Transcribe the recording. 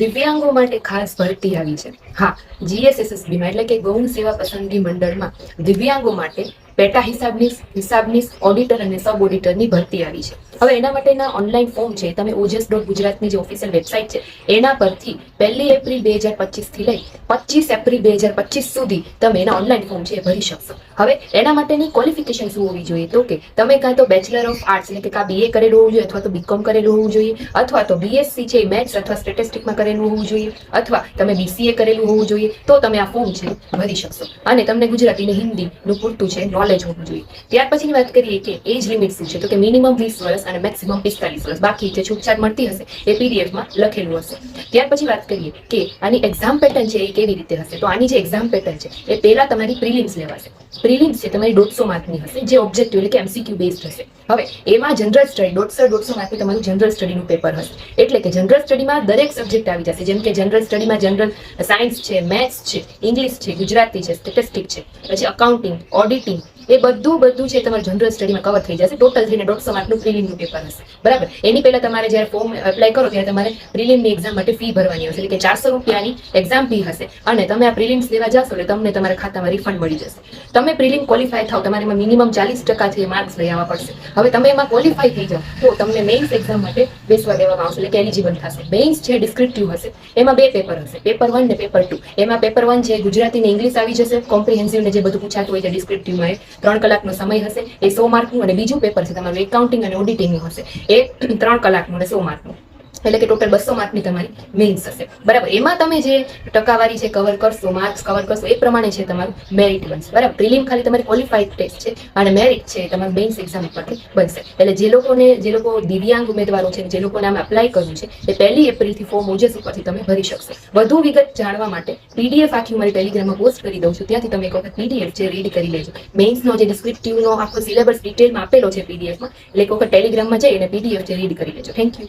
દિવ્યાંગો માટે ખાસ ભરતી આવી છે. હા, GSSSBમાં એટલે કે ગૌણ સેવા પસંદગી મંડળમાં દિવ્યાંગો માટે પેટા હિસાબનીસ, ઓડિટર અને સબ ઓડિટરની ભરતી આવી છે. હવે એના માટેના ઓનલાઈન ફોર્મ છે, તમે ojas.gujaratની જે ઓફિશિયલ વેબસાઇટ છે એના પરથી 1 એપ્રિલ 2025 થી લઈ 25 એપ્રિલ 2025 સુધી તમે એના ઓનલાઈન ફોર્મ છે એ ભરી શકશો. હવે એના માટેની ક્વોલિફિકેશન શું હોવી જોઈએ તો કે તમે કાં તો બેચલર ઓફ આર્ટ્સ એટલે કે કાં BA કરેલું હોવું જોઈએ અથવા તો BCom કરેલું હોવું જોઈએ અથવા તો BSc છે મેથ્સ અથવા સ્ટેટિસ્ટિક્સમાં કરેલું હોવું જોઈએ અથવા તમે BCA કરેલું હોવું જોઈએ તો તમે આ ફોર્મ છે ભરી શકશો. અને તમને ગુજરાતી અને હિન્દીનું પૂરતું છે નોલેજ હોવું જોઈએ. ત્યાર પછીની વાત કરીએ કે એજ લિમિટ શું છે તો કે મિનિમમ 20 વર્ષ અને મેક્સિમમ 45 વર્ષ. બાકી જે છૂટછાટ મળતી હશે એ પીડીએફમાં લખેલું હશે. ત્યાર પછી વાત કરીએ કે આની એક્ઝામ પેટર્ન છે એ કેવી રીતે હશે. તો આની જે એક્ઝામ પેટર્ન છે એ પહેલા તમારી પ્રિલિમ્સ લેવાશે. પ્રિલિમ્સ છે તમારી 150 માર્કની હશે જે ઓબ્જેક્ટિવ એટલે કે MCQ બેઝડ હશે. હવે એમાં જનરલ સ્ટડી 150 માર્કની તમારું જનરલ સ્ટડીનું પેપર હશે. એટલે કે જનરલ સ્ટડીમાં દરેક સબ્જેક્ટ આવી જશે. જેમ કે જનરલ સ્ટડીમાં જનરલ સાયન્સ છે, મેથ્સ છે, ઇંગ્લિશ છે, ગુજરાતી છે, સ્ટેટિસ્ટિક્સ છે, પછી અકાઉન્ટિંગ, ઓડિટિંગ, એ બધું છે તમારું જનરલ સ્ટડીમાં કવર થઈ જશે. ટોટલ થઈને 150 માર્કનું પ્રિલિમનું પેપર હશે. બરાબર. એની પહેલા તમારે જ્યારે ફોર્મ એપ્લાય કરો ત્યારે તમારે પ્રિલિમની એક્ઝામ માટે ફી ભરવાની હશે. એટલે કે 400 રૂપિયાની એક્ઝામ ફી હશે અને તમે આ પ્રિલિમ્સ દેવા જશો એટલે તમને તમારા ખાતામાં રિફંડ મળી જશે. તમે પ્રિલિમ ક્વોલિફાય થાવ તમારે એમાં મિનિમમ 40% માર્ક્સ લઈ આવવા પડશે. હવે તમે એમાં ક્વોલિફાય થઈ જાઓ તો તમને મેઇન્સ એક્ઝામ માટે બેસવા દેવામાં આવશે એટલે કે એલિજિબલ થશે. મેઇન્સ છે ડિસ્ક્રિપ્ટિવ હશે. એમાં 2 પેપર હશે, પેપર 1 ને પેપર 2. એમાં પેપર 1 છે ગુજરાતી ને ઇંગ્લિશ આવી જશે. કોમ્પ્રિહેન્સિવ ને જે બધું પૂછાતું હોય છે ડિસ્ક્રિપ્ટિવમાં એ 3 કલાકનો સમય હશે. એ 100 માર્કનું. અને બીજું પેપર છે તમારું એકાઉન્ટિંગ અને ઓડિટિંગનું હશે. એ 3 કલાકનું અને 100 માર્કનું. એટલે કે ટોટલ 200 માર્કની તમારી મેઇન્સ હશે. બરાબર. એમાં તમે જે ટકાવારી છે કવર કરશો, માર્ક્સ કવર કરશો એ પ્રમાણે છે તમારું મેરિટ બનશે. બરાબર. પ્રિલિમ ખાલી તમારી ક્વોલિફાઈડ ટેસ્ટ છે અને મેરિટ છે તમારું મેઇન્સ એક્ઝામ ઉપરથી બનશે. એટલે જે લોકો દિવ્યાંગ ઉમેદવારો છે, જે લોકોને આમાં એપ્લાય કરવું છે એ 1 એપ્રિલથી ફોર્મ ઓજસ ઉપરથી તમે ભરી શકશો. વધુ વિગત જાણવા માટે PDF આખી મારી ટેલિગ્રામમાં પોસ્ટ કરી દઉં છું. ત્યાંથી તમે એક વખત PDF છે રીડ કરી લેજો. મેઇન્સનો જે ડિસ્ક્રિપ્ટિવનો આખો સિલેબસ ડિટેલમાં આપેલો છે PDFમાં એટલે એક વખત ટેલિગ્રામમાં જઈ અને PDF છે રીડ કરી લેજો. Thank you.